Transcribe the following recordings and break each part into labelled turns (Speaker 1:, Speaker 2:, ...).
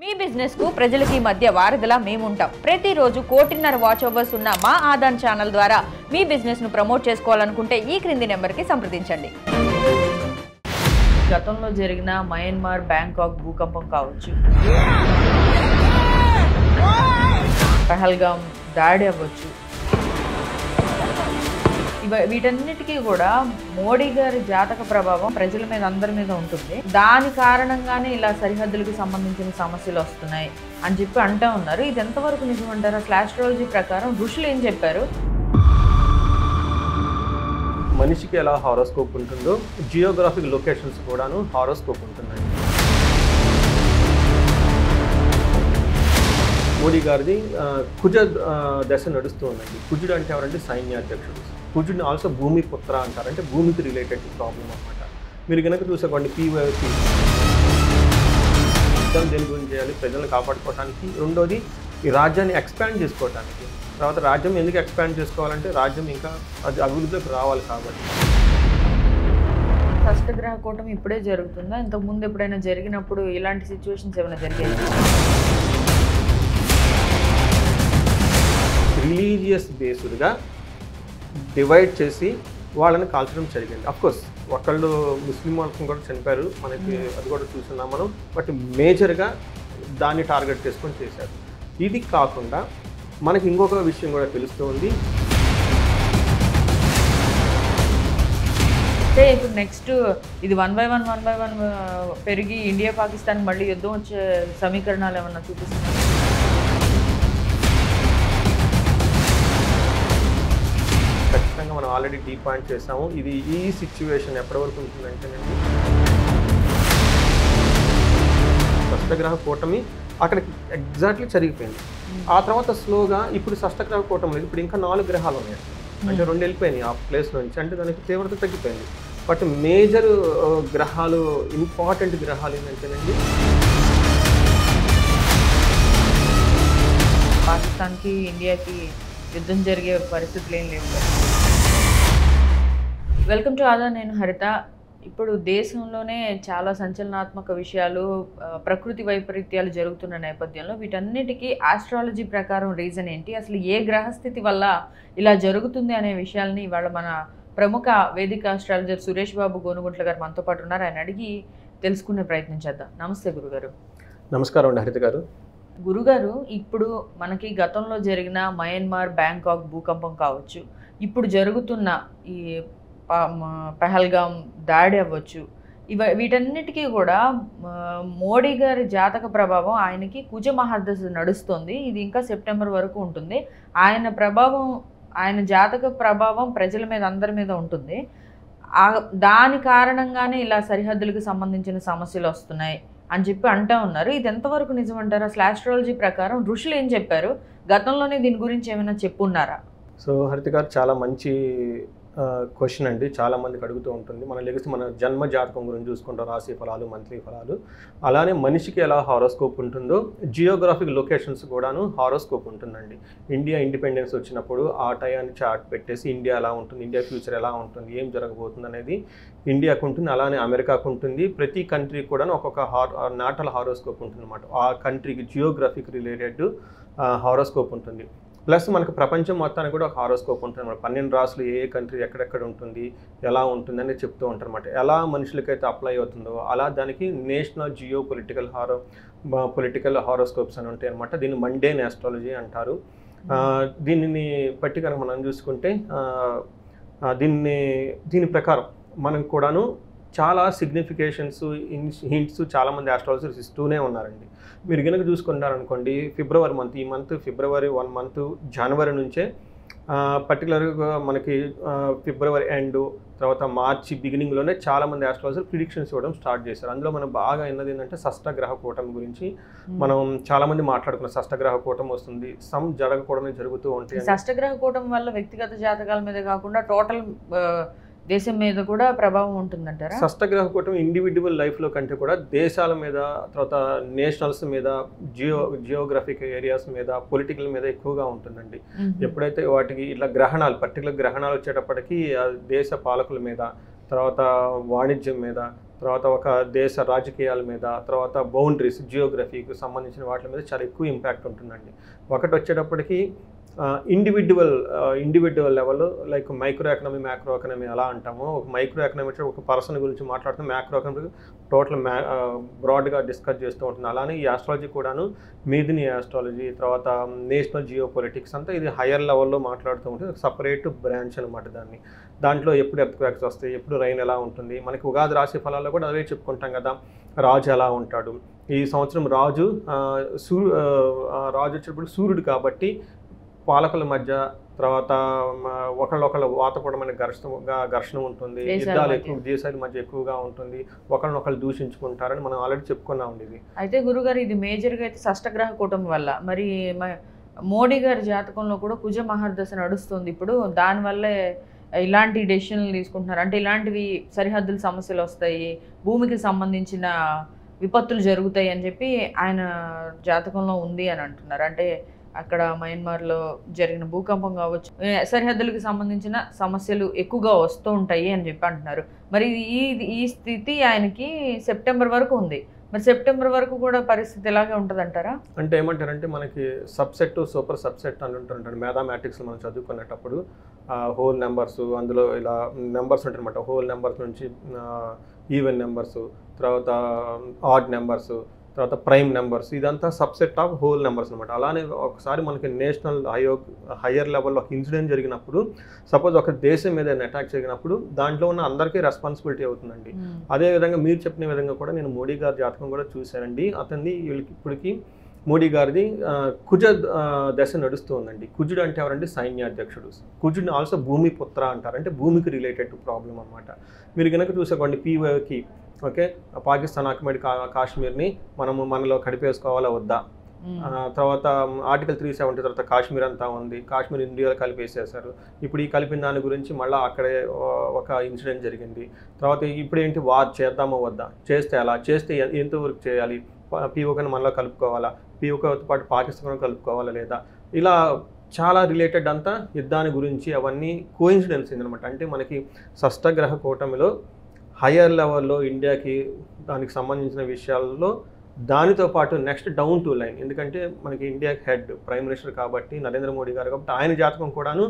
Speaker 1: మీ business కు ప్రజలకి మధ్య వారధిలా మేముంటాం. ప్రతిరోజు 1.5 వాచ్ అవర్స్ ఉన్న మా ఆదాన్ ఛానల్ ద్వారా మీ బిజినెస్ ను ప్రమోట్ చేసుకోవాలనుకుంటే ఈ క్రింది నెంబర్ కి సంప్రదించండి. గతంలో జరిగిన మయన్మార్ బ్యాంకాక్ భూకంపం కావచ్చు, పహల్గామ్ దాడి అవ్వచ్చు, వీటన్నిటికీ కూడా మోడీ గారి జాతక ప్రభావం ప్రజల మీద అందరి మీద ఉంటుంది. దాని కారణంగానే ఇలా సరిహద్దులకు సంబంధించిన సమస్యలు వస్తున్నాయి అని చెప్పి అంటూ ఉన్నారు. ఇది ఎంతవరకు నిజమంటారు? అసలు ఆస్ట్రాలజీ ప్రకారం ఋషులు ఏం చెప్పారు?
Speaker 2: మనిషికి ఎలా హారోస్కోప్ ఉంటుందో జియోగ్రాఫిక్ లొకేషన్స్ కూడాను హారోస్కోప్ ఉంటుందండి. మోడీ గారిది కుజ దశ నడుస్తూ ఉందండి. కుజుడు అంటే ఎవరంటే సైన్యాధ్యక్షుడు. కుజుడిని ఆల్సో భూమి పుత్ర అంటారు, అంటే భూమికి రిలేటెడ్ ప్రాబ్లం అనమాట. మీరు కనుక చూసుకోండి, పీవైపీ దేని గురించి చేయాలి? ప్రజలను కాపాడుకోవడానికి. రెండోది ఈ రాజ్యాన్ని ఎక్స్పాండ్ చేసుకోవడానికి. తర్వాత రాజ్యం ఎందుకు ఎక్స్పాండ్ చేసుకోవాలంటే రాజ్యం ఇంకా అది అభివృద్ధిలోకి రావాలి కాబట్టి.
Speaker 1: షష్టగ్రహ కూటమి ఇప్పుడే జరుగుతుందా? ఇంతకుముందు ఎప్పుడైనా జరిగినప్పుడు ఇలాంటి సిచ్యువేషన్స్ ఏమైనా జరిగాయి?
Speaker 2: రిలీజియస్ బేస్డ్గా డివైడ్ చేసి వాళ్ళని కాల్చడం జరిగింది. అఫ్కోర్స్ ఒకళ్ళు ముస్లిం వాళ్ళని కూడా చనిపోయారు, మనకి అది కూడా చూస్తున్నాం మనం. బట్ మేజర్గా దాన్ని టార్గెట్ చేసుకొని చేశారు. ఇది కాకుండా మనకి ఇంకొక విషయం కూడా తెలుస్తూ ఉంది.
Speaker 1: అంటే ఇప్పుడు నెక్స్ట్ ఇది 1 by 1 పెరిగి ఇండియా పాకిస్తాన్ మళ్ళీ యుద్ధం వచ్చే సమీకరణాలు ఏమన్నా చూపిస్తున్నాయి?
Speaker 2: ఖచ్చితంగా మనం ఆల్రెడీ డీ పాయింట్ చేసాము. ఇది ఈ సిచ్యువేషన్ ఎప్పటి వరకు ఉంటుందంటేనండి, షష్టగ్రహ కూటమి అక్కడికి ఎగ్జాక్ట్లీ జరిగిపోయింది. ఆ తర్వాత స్లోగా ఇప్పుడు షష్టగ్రహ కూటమి లేదు, ఇప్పుడు ఇంకా 4 గ్రహాలు ఉన్నాయి. అంటే 2 వెళ్ళిపోయినాయి ఆ ప్లేస్ నుంచి, అంటే దానికి తీవ్రత తగ్గిపోయింది. బట్ మేజర్ గ్రహాలు, ఇంపార్టెంట్ గ్రహాలు ఏంటంటేనండి,
Speaker 1: పాకిస్తాన్కి ఇండియాకి యుద్ధం జరిగే పరిస్థితులు ఏం లేవు. వెల్కమ్ టు ఆదా, నేను హరిత. ఇప్పుడు దేశంలోనే చాలా సంచలనాత్మక విషయాలు, ప్రకృతి వైపరీత్యాలు జరుగుతున్న నేపథ్యంలో వీటన్నిటికీ ఆస్ట్రాలజీ ప్రకారం రీజన్ ఏంటి, అసలు ఏ గ్రహస్థితి వల్ల ఇలా జరుగుతుంది అనే విషయాల్ని ఇవాళ మన ప్రముఖ వేదిక ఆస్ట్రాలజర్ సురేష్ బాబు గోనుగుంట్ల గారు మనతో పాటు ఉన్నారు. ఆయన అడిగి తెలుసుకునే ప్రయత్నం చేద్దాం. నమస్తే గురుగారు.
Speaker 2: నమస్కారం అండి హరిత గారు.
Speaker 1: గురుగారు, ఇప్పుడు మనకి గతంలో జరిగిన మయన్మార్ బ్యాంకాక్ భూకంపం కావచ్చు, ఇప్పుడు జరుగుతున్న ఈ పహల్గామ్ దాడి అవ్వచ్చు, వీటన్నిటికీ కూడా మోడీ గారి జాతక ప్రభావం, ఆయనకి కుజ మహర్దశ నడుస్తుంది. ఇది ఇంకా సెప్టెంబర్ వరకు ఉంటుంది. ఆయన జాతక ప్రభావం ప్రజల మీద అందరి మీద ఉంటుంది. దాని కారణంగానే ఇలా సరిహద్దులకు సంబంధించిన సమస్యలు వస్తున్నాయి అని చెప్పి అంటూ ఉన్నారు. ఇది ఎంతవరకు నిజమంటారు? అసలు ఆస్ట్రాలజీ ప్రకారం ఋషులు ఏం చెప్పారు? గతంలోనే దీని గురించి ఏమైనా చెప్పున్నారా?
Speaker 2: సో హరిత గారు, చాలా మంచి క్వశ్చన్ అండి. చాలామందికి అడుగుతూ ఉంటుంది. మన జన్మ జాతకం గురించి చూసుకుంటాం, రాశి ఫలాలు, మంత్లీ ఫలాలు. అలానే మనిషికి ఎలా హారోస్కోప్ ఉంటుందో జియోగ్రాఫిక్ లొకేషన్స్ కూడాను హారోస్కోప్ ఉంటుందండి. ఇండియా ఇండిపెండెన్స్ వచ్చినప్పుడు ఆ టయాన్ని చార్ట్ పెట్టేసి ఇండియా ఎలా ఉంటుంది, ఇండియా ఫ్యూచర్ ఎలా ఉంటుంది, ఏం జరగబోతుంది అనేది ఇండియాకు ఉంటుంది. అలానే అమెరికాకు ఉంటుంది. ప్రతి కంట్రీకి కూడా ఒక్కొక్క నాటల్ హారోస్కోప్ ఉంటుంది అన్నమాట. ఆ కంట్రీకి జియోగ్రాఫిక్ రిలేటెడ్ హారోస్కోప్ ఉంటుంది. ప్లస్ మనకు ప్రపంచం మొత్తానికి కూడా ఒక హారోస్కోప్ ఉంటుంది అన్నమాట. 12 రాసులు ఏ కంట్రీ ఎక్కడెక్కడ ఉంటుంది, ఎలా ఉంటుంది అని చెప్తూ ఉంటారు అన్నమాట. ఎలా మనుషులకైతే అప్లై అవుతుందో అలా దానికి నేషనల్ జియో పొలిటికల్ హారోస్కోప్స్ అని ఉంటాయి అన్నమాట. దీన్ని మండేన్ ఆస్ట్రాలజీ అంటారు. దీనిని బట్టి కనుక మనం చూసుకుంటే దీని ప్రకారం మనకు కూడాను చాలా సిగ్నిఫికేషన్స్, హింట్స్ చాలామంది ఆస్ట్రాలజర్స్ ఇస్తూనే ఉన్నారండి. మీరు కనుక చూసుకుంటారనుకోండి, ఫిబ్రవరి మంత్, ఈ మంత్ ఫిబ్రవరి 1 మంత్, జనవరి నుంచే పర్టికులర్గా మనకి ఫిబ్రవరి ఎండ్, తర్వాత మార్చి బిగినింగ్లోనే చాలామంది ఆస్ట్రాలజర్ ప్రిడిక్షన్స్ ఇవ్వడం స్టార్ట్ చేశారు. అందులో మనం బాగా విన్నది ఏంటంటే షష్టగ్రహ కూటమి గురించి మనం చాలామంది మాట్లాడుకున్నాం. షష్టగ్రహ కూటమి వస్తుంది, జరగకూడని జరుగుతూ ఉంటాయి.
Speaker 1: షష్టగ్రహ కూటమి వల్ల వ్యక్తిగత జాతకాల మీద కాకుండా టోటల్ దేశం మీద కూడా ప్రభావం ఉంటుందంటారా?
Speaker 2: షష్టగ్రహ కూటమి ఇండివిజువల్ లైఫ్లో కంటే కూడా దేశాల మీద, తర్వాత నేషనల్స్ మీద, జియోగ్రఫిక్ ఏరియాస్ మీద, పొలిటికల్ మీద ఎక్కువగా ఉంటుందండి. ఎప్పుడైతే వాటికి ఇట్లా పర్టికులర్ గ్రహణాలు వచ్చేటప్పటికి దేశ పాలకుల మీద, తర్వాత వాణిజ్యం మీద, తర్వాత ఒక దేశ రాజకీయాల మీద, తర్వాత బౌండరీస్ జియోగ్రఫీకి సంబంధించిన వాటి మీద చాలా ఎక్కువ ఇంపాక్ట్ ఉంటుందండి. ఒకటి వచ్చేటప్పటికి individual level, like micro economy, macro economy ఎలా అంటామో, ఒక మైక్రో ఎకనమీ వచ్చి ఒక పర్సన్ గురించి మాట్లాడుతూ, మ్యాక్రో ఎకనమీ టోటల్ బ్రాడ్గా డిస్కస్ చేస్తూ ఉంటుంది. అలానే ఈ ఆస్ట్రాలజీ కూడాను మీదిని ఆస్ట్రాలజీ, తర్వాత నేషనల్ జియో పొలిటిక్స్ అంతా ఇది హయ్యర్ లెవెల్లో మాట్లాడుతూ ఉంటుంది. ఒక సపరేట్ బ్రాంచ్ అనమాట దాంట్లో ఎప్పుడు ఎర్త్క్వేక్స్ వస్తాయి, ఎప్పుడు రైన్ ఎలా ఉంటుంది. మనకి ఉగాది రాశి ఫలాల్లో కూడా అవే చెప్పుకుంటాం కదా, రాజు ఎలా ఉంటాడు. ఈ సంవత్సరం రాజు వచ్చేటప్పుడు సూర్యుడు కాబట్టి పాలకుల మధ్య, తర్వాత ఒకళ్ళొకళ్ళ వాతపూర్వమైన ఘర్షణ ఉంటుంది, యుద్ధాలు ఎక్కువ దేశాల మధ్య ఎక్కువగా ఉంటుంది, ఒకళ్ళనొకళ్ళు దూషించుకుంటారని మనం ఆల్రెడీ చెప్పుకున్నాం ఇది.
Speaker 1: అయితే గురుగారు ఇది మేజర్గా అయితే షష్టగ్రహ కూటమి వల్ల, మరి మోడీ గారి జాతకంలో కూడా కుజ మహర్దశ నడుస్తుంది ఇప్పుడు, దానివల్లే ఇలాంటి డెసిషన్లు తీసుకుంటున్నారు. అంటే ఇలాంటివి సరిహద్దుల సమస్యలు వస్తాయి, భూమికి సంబంధించిన విపత్తులు జరుగుతాయి అని చెప్పి ఆయన జాతకంలో ఉంది అని అంటున్నారు. అంటే అక్కడ మయన్మార్లో జరిగిన భూకంపం కావచ్చు, సరిహద్దులకు సంబంధించిన సమస్యలు ఎక్కువగా వస్తూ ఉంటాయి అని చెప్పి అంటున్నారు. మరి ఈ స్థితి ఆయనకి సెప్టెంబర్ వరకు ఉంది. మరి సెప్టెంబర్ వరకు కూడా పరిస్థితి ఎలాగే ఉంటుంది అంటారా?
Speaker 2: అంటే ఏమంటారంటే, మనకి సబ్సెట్, సూపర్ సబ్సెట్ అని ఉంటుంటారు మ్యాథమెటిక్స్ మనం చదువుకునేటప్పుడు. హోల్ నెంబర్స్, అందులో ఇలా నెంబర్స్ ఉంటాయన్నమాట. హోల్ నెంబర్స్ నుంచి ఈవెన్ నెంబర్స్, తర్వాత ఆడ్ నెంబర్స్, తర్వాత ప్రైమ్ నెంబర్స్, ఇదంతా సబ్సెట్ ఆఫ్ హోల్ నెంబర్స్ అనమాట. అలానే ఒకసారి మనకి నేషనల్ హయ్యర్ లెవెల్లో ఒక ఇన్సిడెంట్ జరిగినప్పుడు, సపోజ్ ఒక దేశం మీద అటాక్ జరిగినప్పుడు దాంట్లో ఉన్న అందరికీ రెస్పాన్సిబిలిటీ అవుతుందండి. అదేవిధంగా మీరు చెప్పిన విధంగా కూడా నేను మోడీ గారి జాతకం కూడా చూశానండి. అతన్ని ఇప్పటికి మోడీ గారిది కుజ దశ నడుస్తూ ఉందండి. కుజుడు అంటే ఎవరంటే సైన్యాధ్యక్షుడు. కుజుడిని ఆల్సో భూమి పుత్ర అంటారు, అంటే భూమికి రిలేటెడ్ టు ప్రాబ్లం అనమాట. మీరు కనుక చూసుకోండి, పీఓకి ఓకే, పాకిస్తాన్ ఆక్యుపైడ్ కాశ్మీర్ని మనలో కడిపేసుకోవాలా వద్దా, తర్వాత ఆర్టికల్ 370 తర్వాత కాశ్మీర్ అంతా ఉంది, కాశ్మీర్ ఇండియాలో కలిపేసేసారు. ఇప్పుడు ఈ కలిపిన దాని గురించి మళ్ళీ అక్కడే ఒక ఇన్సిడెంట్ జరిగింది. తర్వాత ఇప్పుడు ఏంటి, వార్ చేద్దామో వద్దా, చేస్తే ఎలా, చేస్తే ఎంతవరకు చేయాలి, పీఓకని మనలో కలుపుకోవాలా, పీఓకతో పాటు పాకిస్తాన్ కలుపుకోవాలా లేదా, ఇలా చాలా రిలేటెడ్ అంతా యుద్ధాన్ని గురించి అవన్నీ కోఇన్సిడెన్స్ అనమాట. అంటే మనకి షష్టగ్రహ కూటమిలో హయ్యర్ లెవెల్లో ఇండియాకి దానికి సంబంధించిన విషయాల్లో, దానితో పాటు నెక్స్ట్ డౌన్ టు లైన్, ఎందుకంటే మనకి ఇండియాకి హెడ్ ప్రైమ్ మినిస్టర్ కాబట్టి నరేంద్ర మోడీ గారు, కాబట్టి ఆయన జాతకం కూడాను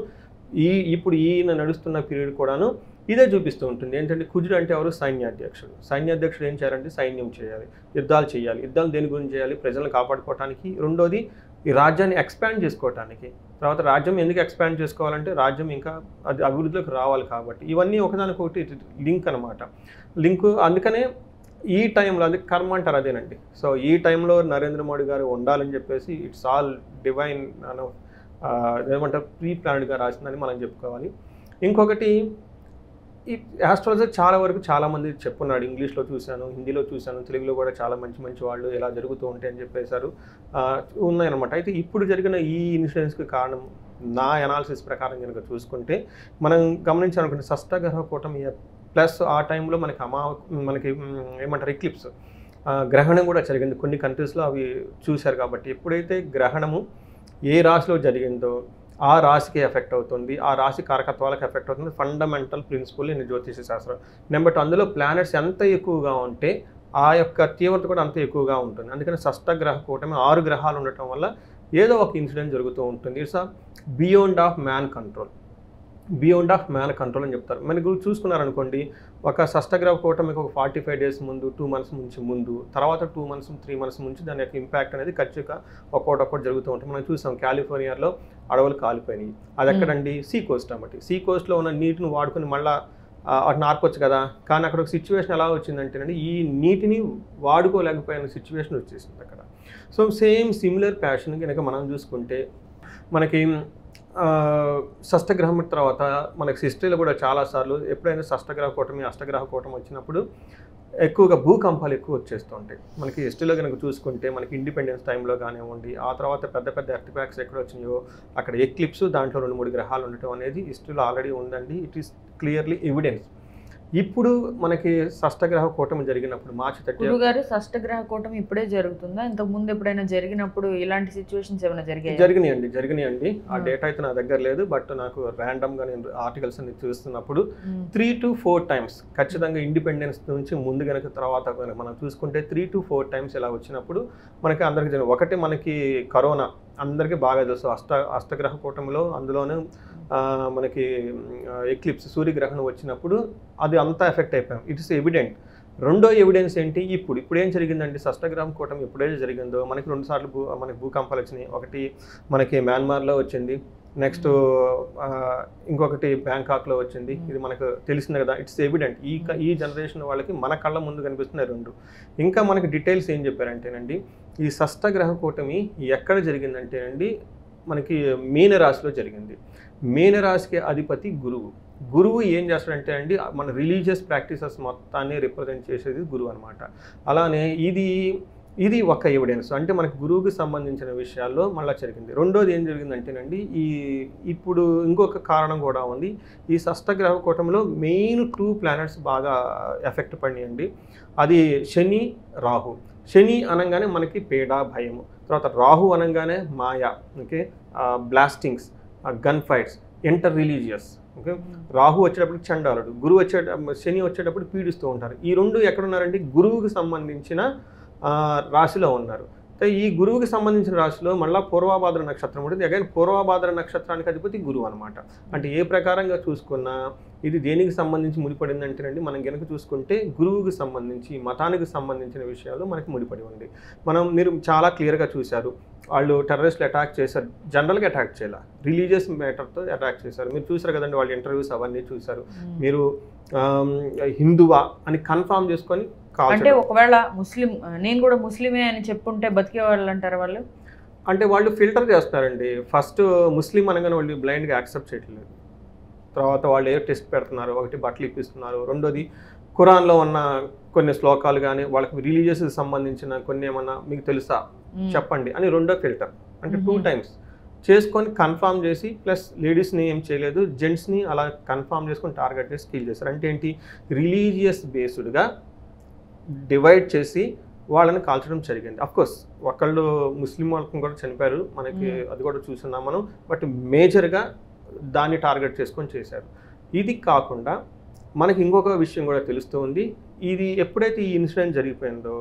Speaker 2: ఇప్పుడు ఈయన నడుస్తున్న పీరియడ్ కూడాను ఇదే చూపిస్తూ ఉంటుంది. ఏంటంటే కుజుడు అంటే ఎవరు, సైన్యాధ్యక్షుడు. సైన్యాధ్యక్షుడు ఏం చేయాలంటే సైన్యం చేయాలి, యుద్ధాలు చేయాలి. యుద్ధాలు దేని గురించి చేయాలి, ప్రజలను కాపాడుకోవడానికి, రెండోది ఈ రాజ్యాన్ని ఎక్స్పాండ్ చేసుకోవటానికి. తర్వాత రాజ్యం ఎందుకు ఎక్స్పాండ్ చేసుకోవాలంటే రాజ్యం ఇంకా అది అభివృద్ధిలోకి రావాలి కాబట్టి. ఇవన్నీ ఒకదానికొకటి లింక్ అనమాట. లింకు అందుకనే ఈ టైంలో, అది కర్మ అంటారు అదేనండి. సో ఈ టైంలో నరేంద్ర మోడీ గారు ఉండాలని చెప్పేసి ఇట్స్ ఆల్ డివైన్ ఏమంటారు, ప్రీ ప్లాన్డ్గా రాసిందని మనం చెప్పుకోవాలి. ఇంకొకటి, ఈ ఆస్ట్రాలజర్ చాలా వరకు చాలామంది చెప్పున్నాడు, ఇంగ్లీష్లో చూశాను, హిందీలో చూశాను, తెలుగులో కూడా చాలా మంచి మంచి వాళ్ళు ఎలా జరుగుతూ ఉంటాయి అని చెప్పేశారు, ఉన్నాయన్నమాట. అయితే ఇప్పుడు జరిగిన ఈ ఇన్సిడెంట్స్కి కారణం నా అనాలిసిస్ ప్రకారం కనుక చూసుకుంటే, మనం గమనించాలనుకుంటే షష్టగ్రహ కూటమి ప్లస్ ఆ టైంలో మనకి ఏమంటారు, ఎక్లిప్స్ గ్రహణం కూడా జరిగింది కొన్ని కంట్రీస్లో, అవి చూశారు. కాబట్టి ఎప్పుడైతే గ్రహణము ఏ రాశిలో జరిగిందో ఆ రాశికి ఎఫెక్ట్ అవుతుంది, ఆ రాశి కారకత్వాలకు ఎఫెక్ట్ అవుతుంది. ఫండమెంటల్ ప్రిన్సిపల్ ఇన్ జ్యోతిష శాస్త్రం. నెంబర్ 2, అందులో ప్లానెట్స్ ఎంత ఎక్కువగా ఉంటే ఆ యొక్క తీవ్రత కూడా అంత ఎక్కువగా ఉంటుంది. అందుకని షష్టగ్రహ కూటమి 6 గ్రహాలు ఉండటం వల్ల ఏదో ఒక ఇన్సిడెంట్ జరుగుతూ ఉంటుంది. It's beyond of man control, beyond of man control అని చెప్తారు. మనకు చూసుకున్నారనుకోండి, ఒక షష్టగ్రహ కూటమికి ఒక 45 డేస్ ముందు, 2 మంత్స్ నుంచి ముందు, తర్వాత 2 మంత్స్ 3 మంత్స్ నుంచి దాని యొక్క ఇంపాక్ట్ అనేది ఖచ్చితంగా ఒక్కొక్కటి జరుగుతూ ఉంటుంది. మనం చూసాం కాలిఫోర్నియాలో అడవులు కాలిపోయినాయి. అది ఎక్కడండి, సీ కోస్ట్ అన్నమాట. సీ కోస్ట్లో ఉన్న నీటిని వాడుకొని మళ్ళీ అటు నార్కొచ్చు కదా, కానీ అక్కడ ఒక సిచ్యువేషన్ ఎలా వచ్చిందంటేనండి, ఈ నీటిని వాడుకోలేకపోయిన సిచ్యువేషన్ వచ్చేసింది అక్కడ. సో సిమిలర్ ప్యాషన్ కనుక మనం చూసుకుంటే, మనకి షష్టగ్రహం తర్వాత మనకి హిస్టరీలో కూడా చాలాసార్లు ఎప్పుడైనా షష్టగ్రహ కూటమి, అష్టగ్రహ కూటమి వచ్చినప్పుడు ఎక్కువగా భూకంపాలు ఎక్కువ వచ్చేస్తూ ఉంటాయి. మనకి హిస్టరీలో కనుక చూసుకుంటే, మనకి ఇండిపెండెన్స్ టైంలో కానివ్వండి, ఆ తర్వాత పెద్ద పెద్ద ఎర్త్క్వేక్స్ ఎక్కడ వచ్చినాయో అక్కడ ఎక్లిప్స్, దాంట్లో 2-3 గ్రహాలు ఉండటం అనేది హిస్టరీలో ఆల్రెడీ ఉందండి. It is clearly evidence. ఇప్పుడు మనకి షష్టగ్రహ కూటమి జరిగినప్పుడు మార్చి 30
Speaker 1: గురుగారు షష్టగ్రహ కూటమి ఇప్పుడే జరుగుతుందా? ఇంతకు ముందు ఎప్పుడైనా జరిగినప్పుడు ఇలాంటి సిచ్యువేషన్స్ ఏమైనా జరిగాయి?
Speaker 2: జరిగినాయండి. ఆ డేటా అయితే నా దగ్గర లేదు, బట్ నాకు ర్యాండమ్ గా నేను ఆర్టికల్స్ అన్ని చూస్తున్నప్పుడు 3 to 4 టైమ్స్ ఖచ్చితంగా ఇండిపెండెన్స్ నుంచి ముందు గనక తర్వాత గనక మనం చూసుకుంటే 3 to 4 టైమ్స్ ఇలా వచ్చినప్పుడు మనకి అందరికి జరిగింది. ఒకటి మనకి కరోనా అందరికీ బాగా తెలుసు, అష్టగ్రహ కూటమిలో అందులోనూ మనకి ఎక్లిప్స్ సూర్యగ్రహణం వచ్చినప్పుడు అది అంతా ఎఫెక్ట్ అయిపోయాం. It is evident. రెండో ఎవిడెన్స్ ఏంటి, ఇప్పుడు ఏం జరిగిందండి, షష్టగ్రహం కూటమి ఎప్పుడైతే జరిగిందో మనకి 2 సార్లు మనకి భూకంపాలు వచ్చినాయి. ఒకటి మనకి మయన్మార్లో వచ్చింది, నెక్స్ట్ ఇంకొకటి బ్యాంకాక్లో వచ్చింది. ఇది మనకు తెలిసింది కదా, ఇట్స్ ఎవిడెంట్. ఈ జనరేషన్ వాళ్ళకి మన కళ్ళ ముందు కనిపిస్తున్నాయి 2. ఇంకా మనకి డీటెయిల్స్ ఏం చెప్పారంటేనండి, ఈ షష్టగ్రహ కూటమి ఎక్కడ జరిగిందంటేనండి మనకి మీనరాశిలో జరిగింది. మీనరాశికి అధిపతి గురువు ఏం చేస్తాడంటే అండి మన రిలీజియస్ ప్రాక్టీసెస్ మొత్తాన్ని రిప్రజెంట్ చేసేది గురువు అనమాట. అలానే ఇది ఒక ఎవిడెన్స్, అంటే మనకి గురువుకి సంబంధించిన విషయాల్లో మళ్ళీ జరిగింది. రెండోది ఏం జరిగిందంటేనండి ఇప్పుడు ఇంకొక కారణం కూడా ఉంది. ఈ షష్టగ్రహ కూటమిలో మెయిన్ 2 ప్లానెట్స్ బాగా ఎఫెక్ట్ పడినాయండి. అది శని, రాహు. శని అనగానే మనకి పేడ, భయము. తర్వాత రాహు అనగానే మాయ, okay, blastings, gun fights, inter religious. Okay, Rahu వచ్చేటప్పటికి చండాలుడు, శని వచ్చేటప్పుడు పీడిస్తూ ఉంటారు. ఈ 2 ఎక్కడున్నారండి, గురువుకి సంబంధించిన రాశిలో ఉన్నారు. ఈ గురువుకి సంబంధించిన రాశిలో మళ్ళీ పూర్వభాద్ర నక్షత్రం ఉంటుంది. అగైన్ పూర్వభాద్ర నక్షత్రానికి అధిపతి గురువు అనమాట. అంటే ఏ ప్రకారంగా చూసుకున్నా ఇది దేనికి సంబంధించి ముడిపడింది అంటేనండి, మనం కనుక చూసుకుంటే గురువుకి సంబంధించి మతానికి సంబంధించిన విషయాలు మనకి ముడిపడి ఉంది. మీరు చాలా క్లియర్గా చూశారు, వాళ్ళు టెర్రరిస్టులు అటాక్ చేశారు, జనరల్గా అటాక్ చేయాలి, రిలీజియస్ మ్యాటర్తో అటాక్ చేశారు. మీరు చూసారు కదండి, వాళ్ళ ఇంటర్వ్యూస్ అవన్నీ చూశారు. మీరు హిందువా అని కన్ఫర్మ్ చేసుకొని
Speaker 1: అంటే ఒకవేళ నేను కూడా ముస్లిమే అని చెప్పుంటే బతికే వాళ్ళు అంటారు వాళ్ళు.
Speaker 2: అంటే వాళ్ళు ఫిల్టర్ చేస్తారండి. ఫస్ట్ ముస్లిం అనగానే వాళ్ళు బ్లైండ్గా యాక్సెప్ట్ చేయట్లేదు. తర్వాత వాళ్ళు ఏ టెస్ట్ పెడుతున్నారు, ఒకటి బట్టలు ఇప్పిస్తున్నారు, రెండోది ఖురాన్లో ఉన్న కొన్ని శ్లోకాలు కానీ వాళ్ళకి రిలీజియస్కి సంబంధించిన కొన్ని ఏమన్నా మీకు తెలుసా చెప్పండి అని రెండో ఫిల్టర్. అంటే 2 టైమ్స్ చేసుకొని కన్ఫర్మ్ చేసి, ప్లస్ లేడీస్ని ఏం చేయలేదు, జెంట్స్ని అలా కన్ఫర్మ్ చేసుకొని టార్గెట్ చేసి కిల్ చేశారు. అంటే ఏంటి, రిలీజియస్ బేస్డ్గా డివైడ్ చేసి వాళ్ళని కాల్చడం జరిగింది. అఫ్కోర్స్ ఒకళ్ళు ముస్లిం వాళ్ళకి కూడా చనిపోయారు, మనకి అది కూడా చూస్తున్నాం మనం. బట్ మేజర్గా దాన్ని టార్గెట్ చేసుకొని చేశారు. ఇది కాకుండా మనకి ఇంకొక విషయం కూడా తెలుస్తూ ఉంది. ఇది ఎప్పుడైతే ఈ ఇన్సిడెంట్ జరిగిపోయిందో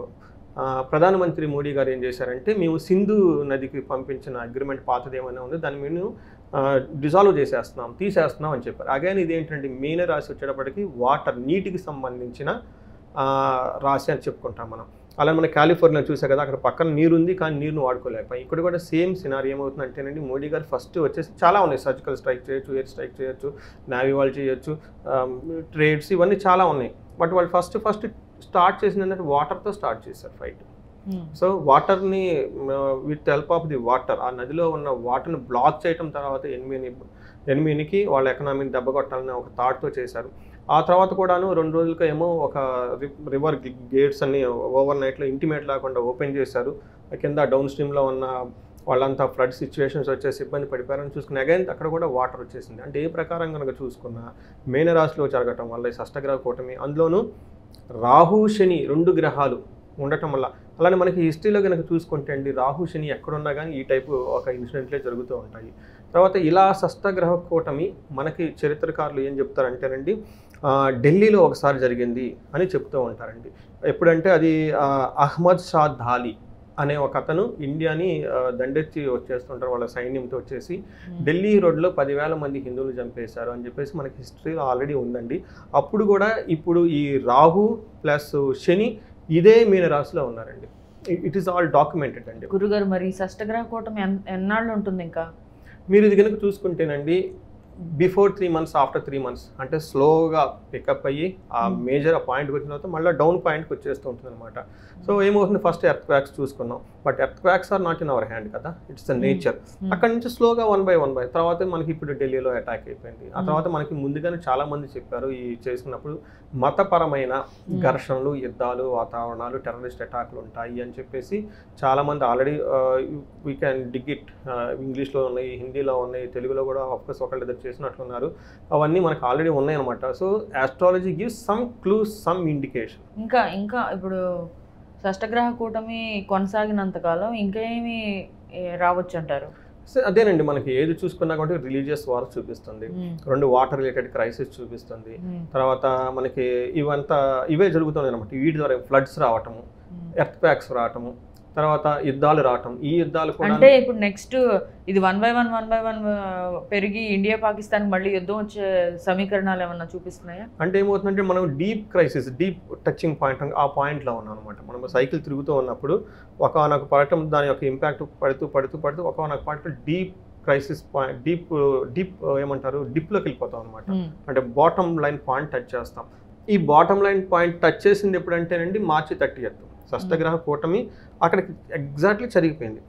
Speaker 2: ప్రధానమంత్రి మోడీ గారు ఏం చేశారంటే, మేము సింధు నదికి పంపించిన అగ్రిమెంట్ పాతది ఏమైనా ఉందో దాన్ని మేము డిజాల్వ్ తీసేస్తున్నాం అని చెప్పారు. అగైన్ ఇదేంటంటే మీన రాశి వచ్చేటప్పటికి వాటర్, నీటికి సంబంధించిన రాశి అని చెప్పుకుంటాం మనం. అలా మన కాలిఫోర్నియా చూసా కదా, అక్కడ పక్కన నీరు ఉంది కానీ నీరును వాడుకోలేకపోయి. ఇక్కడ కూడా సేమ్ సినారీ ఏమవుతుందంటేనండి, మోడీ గారు ఫస్ట్ వచ్చేసి చాలా ఉన్నాయి, సర్జికల్ స్ట్రైక్ చేయొచ్చు, ఎయిర్ స్ట్రైక్ చేయొచ్చు, నావీ వాళ్ళు చేయొచ్చు, ట్రేడ్స్ ఇవన్నీ చాలా ఉన్నాయి. బట్ వాళ్ళు ఫస్ట్ స్టార్ట్ చేసింది ఏంటంటే వాటర్తో స్టార్ట్ చేశారు ఫైట్. సో వాటర్ని with help of the water, ఆ నదిలో ఉన్న వాటర్ని బ్లాక్ చేయడం, తర్వాత ఎనిమినికి వాళ్ళ ఎకనామీని దెబ్బ కొట్టాలని ఒక థాట్తో చేశారు. ఆ తర్వాత కూడాను 2 రోజులకి ఏమో ఒక రివర్ గేట్స్ అన్ని ఓవర్ నైట్లో ఇంటిమేట్ లేకుండా ఓపెన్ చేశారు. కింద డౌన్ స్ట్రీమ్లో ఉన్న వాళ్ళంతా ఫ్లడ్ సిచ్యువేషన్స్ వచ్చేసి ఇబ్బంది పడిపోయారని చూసుకుని అగైన్ అక్కడ కూడా వాటర్ వచ్చేసింది. అంటే ఏ ప్రకారం కనుక చూసుకున్నా మీనరాశిలో జరగటం వల్ల ఈ షష్టగ్రహ కూటమి, అందులోనూ రాహు శని 2 గ్రహాలు ఉండటం వల్ల. అలానే మనకి హిస్టరీలో కనుక చూసుకుంటే అండి, రాహు శని ఎక్కడున్నా కానీ ఈ టైపు ఒక ఇన్సిడెంట్లే జరుగుతూ ఉంటాయి. తర్వాత ఇలా షష్టగ్రహ కూటమి మనకి చరిత్రకారులు ఏం చెప్తారంటేనండి, ఢిల్లీలో ఒకసారి జరిగింది అని చెప్తూ ఉంటారండి. ఎప్పుడంటే అది అహ్మద్ షా ధాలి అనే ఒక అతను ఇండియాని దండెత్తి వచ్చేస్తుంటారు వాళ్ళ సైన్యంతో వచ్చేసి, ఢిల్లీ రోడ్లో 10,000 మంది హిందువులు చంపేశారు అని చెప్పేసి మనకి హిస్టరీలో ఆల్రెడీ ఉందండి. అప్పుడు కూడా ఇప్పుడు ఈ రాహు ప్లస్ శని ఇదే మీన రాశిలో ఉన్నారండి. ఇట్ ఈస్ ఆల్ డాక్యుమెంటెడ్ అండి.
Speaker 1: గురుగారు, మరి షష్టగ్రహ కూటమి ఎన్నాళ్ళు ఉంటుంది? ఇంకా
Speaker 2: మీరు ఇది కనుక చూసుకుంటేనండి, బిఫోర్ 3 months, ఆఫ్టర్ 3 months అంటే స్లోగా పికప్ అయ్యి ఆ మేజర్ పాయింట్కి వచ్చిన తర్వాత మళ్ళీ డౌన్ పాయింట్కి వచ్చేస్తూ ఉంటుంది అనమాట. సో ఏమవుతుంది, ఫస్ట్ ఎర్త్ క్వాక్స్ చూసుకున్నాం, but earthquakes are not in our hand కదా, ఇట్స్ ద నేచర్. అక్కడ నుంచి స్లోగా 1 by 1 తర్వాత మనకి ఇప్పుడు ఢిల్లీలో అటాక్ అయిపోయింది. ఆ తర్వాత మనకి ముందుగానే చాలా మంది చెప్పారు ఈ చేసినప్పుడు మతపరమైన ఘర్షణలు, యుద్ధాలు, వాతావరణాలు, టెర్రరిస్ట్ అటాక్లు ఉంటాయి అని చెప్పేసి చాలామంది already we can dig it, ఇంగ్లీష్లో ఉన్నాయి, హిందీలో ఉన్నాయి, తెలుగులో కూడా ఆఫ్కోర్స్ ఒకళ్ళిద్దరు చేసినట్లున్నారు. అవన్నీ మనకు ఆల్రెడీ ఉన్నాయి అనమాట. So astrology gives some clues, some indication.
Speaker 1: ఇంకా ఇప్పుడు షష్టగ్రహ కూటమి కొనసాగినంతకాలం ఇంకేమి రావచ్చు అంటారు?
Speaker 2: సో అదేనండి, మనకి ఏది చూసుకున్నా కూడా రిలీజియస్ వార్ చూపిస్తుంది, 2 వాటర్ రిలేటెడ్ క్రైసిస్ చూపిస్తుంది, తర్వాత మనకి ఇవే జరుగుతున్నాయి అనమాట. వీటి ద్వారా ఫ్లడ్స్ రావటము, ఎర్త్ ప్యాక్స్ రావటము, తర్వాత యుద్ధాలు రావటం. ఈ యుద్ధాలు కూడా
Speaker 1: అంటే ఇప్పుడు నెక్స్ట్ ఇది 1 by 1 పెరిగి ఇండియా పాకిస్తాన్ మళ్ళీ యుద్ధం వచ్చే సమీకరణాలు ఏమన్నా చూపిస్తున్నాయా?
Speaker 2: అంటే ఏమవుతుందంటే మనం deep crisis, deep touching point, ఆ పాయింట్లో ఉన్నాం అనమాట. మనం సైకిల్ తిరుగుతూ ఉన్నప్పుడు ఒకనొక పడటం, దాని యొక్క ఇంపాక్ట్ పడుతూ ఒకనొక point deep crisis point, deep ఏమంటారు, డిప్లోకి వెళ్ళిపోతాం అనమాట. అంటే బాటమ్ లైన్ పాయింట్ టచ్ చేస్తాం. ఈ బాటమ్ లైన్ పాయింట్ టచ్ చేసింది ఎప్పుడంటేనండి మార్చి 30th షష్టగ్రహ కూటమి అక్కడికి ఎగ్జాక్ట్లీ జరిగిపోయింది.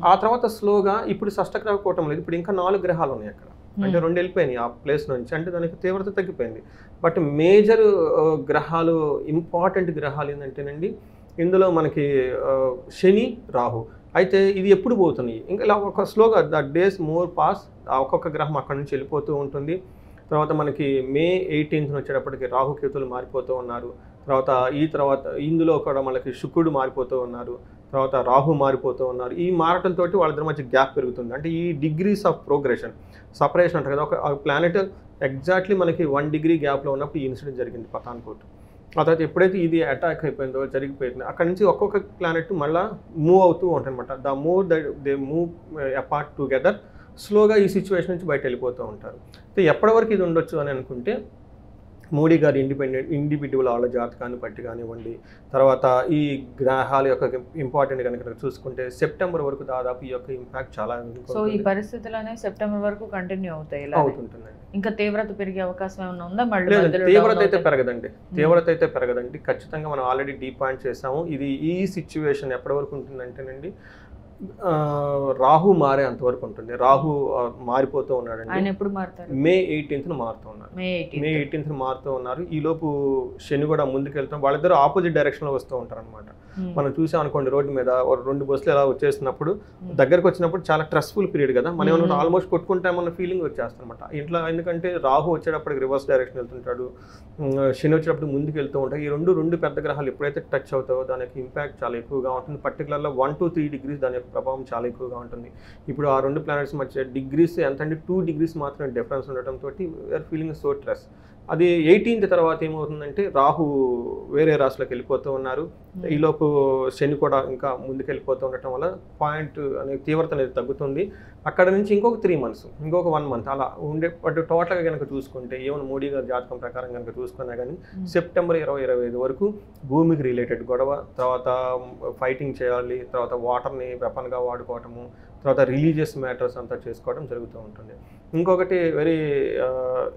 Speaker 2: ఆ తర్వాత స్లోగా ఇప్పుడు షష్టగ్రహ కూటమి లేదు, ఇప్పుడు ఇంకా 4 గ్రహాలు ఉన్నాయి అక్కడ. అంటే 2 వెళ్ళిపోయినాయి ఆ ప్లేస్ నుంచి, అంటే దానికి తీవ్రత తగ్గిపోయింది. బట్ మేజర్ గ్రహాలు, ఇంపార్టెంట్ గ్రహాలు ఏంటంటేనండి ఇందులో మనకి శని, రాహు. అయితే ఇది ఎప్పుడు పోతున్నాయి ఇంకా ఇలా ఒక స్లోగా ద డేస్ మోర్ పాస్, ఒక్కొక్క గ్రహం అక్కడ నుంచి వెళ్ళిపోతూ ఉంటుంది. తర్వాత మనకి May 18th వచ్చేటప్పటికి రాహుకేతులు మారిపోతూ ఉన్నారు. తర్వాత ఇందులో కూడా మనకి శుక్రుడు మారిపోతూ ఉన్నారు, తర్వాత రాహు మారిపోతూ ఉన్నారు. ఈ మారటంతో వాళ్ళిద్దరి మధ్య గ్యాప్ పెరుగుతుంది. అంటే ఈ డిగ్రీస్ ఆఫ్ ప్రోగ్రెషన్, సపరేషన్ అంటారు కదా, ఒక ప్లానెట్ ఎగ్జాక్ట్లీ మనకి 1 degree గ్యాప్లో ఉన్నప్పుడు ఈ ఇన్సిడెంట్ జరిగింది పతాన్కోట్. ఆ తర్వాత ఎప్పుడైతే ఇది అటాక్ అయిపోయిందో, జరిగిపోయింది, అక్కడ నుంచి ఒక్కొక్క ప్లానెట్ మళ్ళీ మూవ్ అవుతూ ఉంటుంది అనమాట. The more they move apart together, స్లోగా ఈ సిచ్యువేషన్ నుంచి బయట వెళ్ళిపోతూ ఉంటారు. సో ఎప్పటి వరకు ఇది ఉండొచ్చు అని అనుకుంటే, మోడీ గారి ఇండివిడ్యువల్ వాళ్ళ జాతకాన్ని బట్టి కానివ్వండి, తర్వాత ఈ గ్రహాల యొక్క ఇంపార్టెంట్ కనుక చూసుకుంటే సెప్టెంబర్ వరకు దాదాపు ఈ యొక్క ఇంపాక్ట్ చాలా.
Speaker 1: సో ఈ పరిస్థితులనే సెప్టెంబర్ వరకు కంటిన్యూ
Speaker 2: అవుతుంటుంది.
Speaker 1: ఇంకా తీవ్రత పెరిగే అవకాశం ఏమైనా ఉందా? మళ్ళీ
Speaker 2: తీవ్రత అయితే పెరగదండి. ఖచ్చితంగా మనం ఆల్రెడీ డీ పాయింట్ చేసాము. ఇది ఈ సిచ్యువేషన్ ఎప్పటి వరకు ఉంటుందంటేనండి, రాహు మారే అంతవరకు ఉంటుంది. రాహు మారిపోతూ ఉన్నాడండి.
Speaker 1: ఆయన ఎప్పుడు మారుతారు?
Speaker 2: May 18th మారుతూ ఉన్నారు. May 18th మారుతూ ఉన్నారు. ఈ లోపు శని కూడా ముందుకు వెళ్తాం. వాళ్ళిద్దరు ఆపోజిట్ డైరెక్షన్ లో వస్తూ ఉంటారు అనమాట. మనం చూసాం అనుకోండి, రోడ్డు మీద 2 బస్సులు ఎలా వచ్చేసినప్పుడు, దగ్గరకు వచ్చినప్పుడు చాలా స్ట్రెస్ఫుల్ పీరియడ్ కదా, మనం ఏమన్నా ఆల్మోస్ట్ కొట్టుకుంటామన్న ఫీలింగ్ వచ్చేస్తాం అనమాట ఇంట్లో. ఎందుకంటే రాహు వచ్చేటప్పటికి రివర్స్ డైరెక్షన్ వెళ్తుంటాడు, శని వచ్చేటప్పుడు ముందుకు వెళ్తూ ఉంటాయి. ఈ రెండు పెద్ద గ్రహాలు ఎప్పుడైతే టచ్ అవుతావో దానికి ఇంపాక్ట్ చాలా ఎక్కువగా ఉంటుంది. పర్టికులర్గా 1 to 3 degrees దాని యొక్క ప్రభావం చాలా ఎక్కువగా ఉంటుంది. ఇప్పుడు ఆ 2 ప్లానెట్స్ మధ్య డిగ్రీస్ ఎంత అంటే 2 degrees మాత్రమే డిఫరెన్స్ ఉండటంతో వీఆర్ ఫీలింగ్ సో స్ట్రెస్. అది 18th తర్వాత ఏమవుతుందంటే రాహు వేరే రాశిలోకి వెళ్ళిపోతూ ఉన్నారు. ఈలోపు శని కూడా ఇంకా ముందుకు వెళ్ళిపోతూ ఉండటం వల్ల పాయింట్ అనేది తీవ్రత అనేది తగ్గుతుంది. అక్కడ నుంచి ఇంకొక 3 months, ఇంకొక 1 month అలా ఉండే. బట్ టోటల్గా కనుక చూసుకుంటే ఈవెన్ మోడీ గారి జాతకం ప్రకారం కనుక చూసుకున్నా కానీ సెప్టెంబర్ 2025 వరకు భూమికి రిలేటెడ్ గొడవ, తర్వాత ఫైటింగ్ చేయాలి, తర్వాత వాటర్ని వెపన్గా వాడుకోవటము, తర్వాత రిలీజియస్ మ్యాటర్స్ అంతా చేసుకోవడం జరుగుతూ ఉంటుంది. ఇంకొకటి వెరీ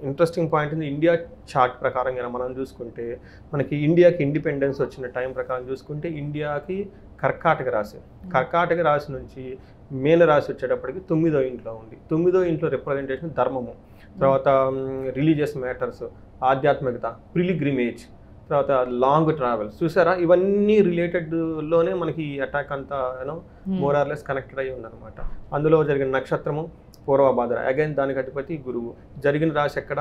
Speaker 2: ఇంట్రెస్టింగ్ పాయింట్ ఉంది. ఇండియా చార్ట్ ప్రకారం మనం చూసుకుంటే, మనకి ఇండియాకి ఇండిపెండెన్స్ వచ్చిన టైం ప్రకారం చూసుకుంటే ఇండియాకి కర్కాటక రాశి నుంచి మీన రాశి వచ్చేటప్పటికి 9వ ఇంట్లో ఉంది. 9వ ఇంట్లో రిప్రజెంటేషన్ ధర్మము, తర్వాత రిలీజియస్ మ్యాటర్స్, ఆధ్యాత్మికత, పిలిగ్రిమేజ్, తర్వాత లాంగ్ ట్రావెల్స్. చూసారా, ఇవన్నీ రిలేటెడ్లోనే మనకి ఈ అటాక్ అంతా మోరార్లెస్ కనెక్టెడ్ అయ్యి ఉందన్నమాట. అందులో జరిగిన నక్షత్రము పూర్వభాద్ర, అగైన్ దానికి అధిపతి గురువు. జరిగిన రాశి ఎక్కడ?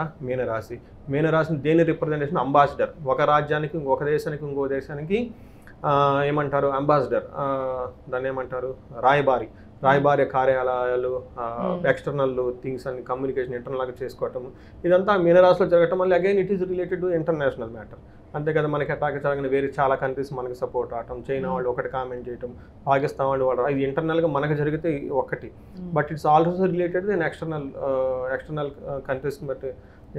Speaker 2: మీనరాశిని దేని రిప్రజెంటేషన్? అంబాసిడర్. ఒక రాజ్యానికి, ఒక దేశానికి, ఇంకో దేశానికి ఏమంటారు? అంబాసిడర్. దాన్ని ఏమంటారు? రాయబారి కార్యాలయాలు, ఎక్స్టర్నల్ థింగ్స్ అన్ని కమ్యూనికేషన్ ఇంటర్నల్గా చేసుకోవటం, ఇదంతా మీనరాశిలో జరగటం వల్ల again it is related to international matter. అంతే కదా, మనకి అటాక్ జరగని వేరే చాలా కంట్రీస్ మనకి సపోర్ట్ రావటం, చైనా వాళ్ళు ఒకటి కామెంట్ చేయటం, పాకిస్తాన్ వాళ్ళు ఇది ఇంటర్నల్గా మనకు జరిగితే ఒకటి, but it's also related then external countries బట్టి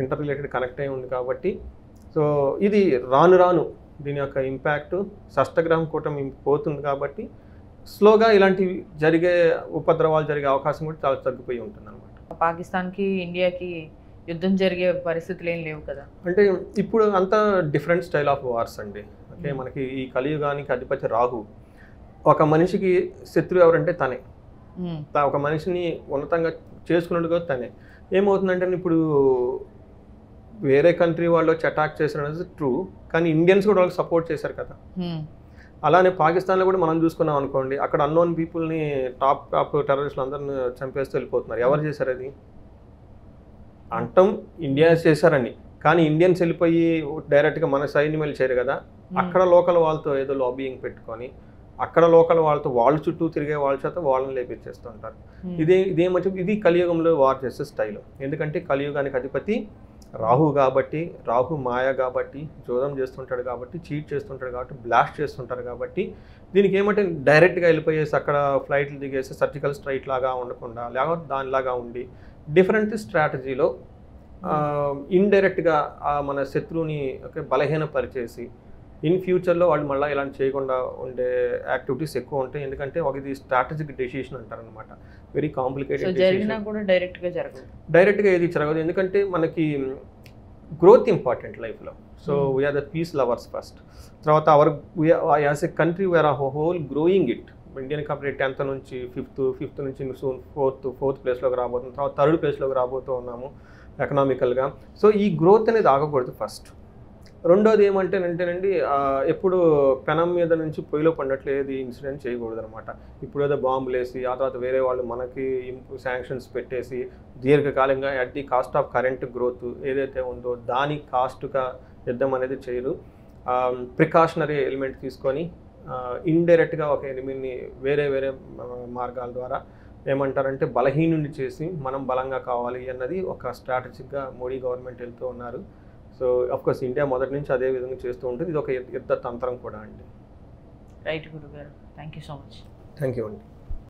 Speaker 2: ఇంటర్ రిలేటెడ్ కనెక్ట్ అయి ఉంది. కాబట్టి సో ఇది రాను దీని యొక్క ఇంపాక్ట్ షష్టగ్రహం కూటమి పోతుంది. కాబట్టి స్లోగా ఇలాంటివి ఉపద్రవాలు జరిగే అవకాశం కూడా చాలా తగ్గిపోయి ఉంటుంది అనమాట.
Speaker 1: పాకిస్తాన్కి ఇండియాకి యుద్ధం జరిగే పరిస్థితులు ఏం లేవు కదా.
Speaker 2: అంటే ఇప్పుడు అంతా డిఫరెంట్ స్టైల్ ఆఫ్ వార్స్ అండి. ఓకే, మనకి ఈ కలియుగానికి అధిపతి రాహు. ఒక మనిషికి శత్రువు ఎవరంటే తనే. ఒక మనిషిని ఉన్నతంగా చేసుకున్నట్టుగా తనే. ఏమవుతుందంటే ఇప్పుడు వేరే కంట్రీ వాళ్ళు వచ్చి అటాక్ చేశారు అనేది ట్రూ, కానీ ఇండియన్స్ కూడా వాళ్ళకి సపోర్ట్ చేశారు కదా. అలానే పాకిస్తాన్లో కూడా మనం చూసుకున్నాం అనుకోండి, అక్కడ అన్నోన్ పీపుల్ని టాప్ టెర్రరిస్టులు అందరిని చంపేస్తూ వెళ్ళిపోతున్నారు. ఎవరు చేశారు అది? అంటాం ఇండియా చేశారని, కానీ ఇండియన్స్ వెళ్ళిపోయి డైరెక్ట్గా మన సైన్యం వెళ్ళి చేయరు కదా. అక్కడ లోకల్ వాళ్ళతో ఏదో లాబీయింగ్ పెట్టుకొని అక్కడ లోకల్ వాళ్ళతో వాళ్ళ చుట్టూ తిరిగే వాళ్ళ చేత వాళ్ళని లేపించేస్తుంటారు. ఇదేమంటే ఇది కలియుగంలో వార్ చేసే స్టైల్. ఎందుకంటే కలియుగానికి అధిపతి రాహు కాబట్టి, రాహు మాయ కాబట్టి, జోదం చేస్తుంటాడు కాబట్టి, చీట్ చేస్తుంటాడు కాబట్టి, బ్లాస్ట్ చేస్తుంటారు కాబట్టి, దీనికి ఏమంటే డైరెక్ట్గా వెళ్ళిపోయేసి అక్కడ ఫ్లైట్లు దిగేసి సర్జికల్ స్ట్రైక్ లాగా ఉండకుండా లేకపోతే దానిలాగా ఉండి డిఫరెంట్ స్ట్రాటజీలో ఇండైరెక్ట్గా మన శత్రువుని బలహీనపరిచేసి ఇన్ ఫ్యూచర్లో వాళ్ళు మళ్ళీ ఇలాంటి చేయకుండా ఉండే యాక్టివిటీస్ ఎక్కువ ఉంటాయి. ఎందుకంటే ఇది స్ట్రాటజిక్ డెసిషన్ అంటారనమాట. Very complicated. డైరెక్ట్గా ఏది జరగదు, ఎందుకంటే మనకి గ్రోత్ ఇంపార్టెంట్ లైఫ్లో. So we are the peace lovers first. తర్వాత as a country we are whole growing it. Indian company 10th నుంచి 5th నుంచి ఫోర్త్ ప్లేస్లోకి రాబోతున్నాం, తర్వాత 3rd ప్లేస్లోకి రాబోతూ ఉన్నాము ఎకనామికల్గా. సో ఈ గ్రోత్ అనేది ఆగకూడదు ఫస్ట్. రెండోది ఏమంటేనంటేనండి, ఎప్పుడు పెనం మీద నుంచి పొయ్యిలో పడినట్లు ఏది ఇన్సిడెంట్ చేయకూడదు అనమాట. ఇప్పుడు ఏదో బాంబులు వేసి ఆ తర్వాత వేరే వాళ్ళు మనకి శాంక్షన్స్ పెట్టేసి దీర్ఘకాలంగా at the cost of current growth ఏదైతే ఉందో దాని కాస్ట్గా యుద్ధం అనేది చేయరు. ప్రికాషనరీ ఎలిమెంట్ తీసుకొని ఇండైరెక్ట్గా ఒక ఎనిమిని వేరే మార్గాల ద్వారా ఏమంటారంటే బలహీనుని చేసి మనం బలంగా కావాలి అన్నది ఒక స్ట్రాటజిక్గా మోడీ గవర్నమెంట్ వెళ్తూ ఉన్నారు. సో అఫ్కోర్స్ ఇండియా మొదటి నుంచి అదే విధంగా చేస్తూ ఉంటుంది. ఇది ఒక యుద్ధ తంత్రం కూడా అండి.
Speaker 1: రైట్ గురుగారు, thank you so much.
Speaker 2: Thank you అండి.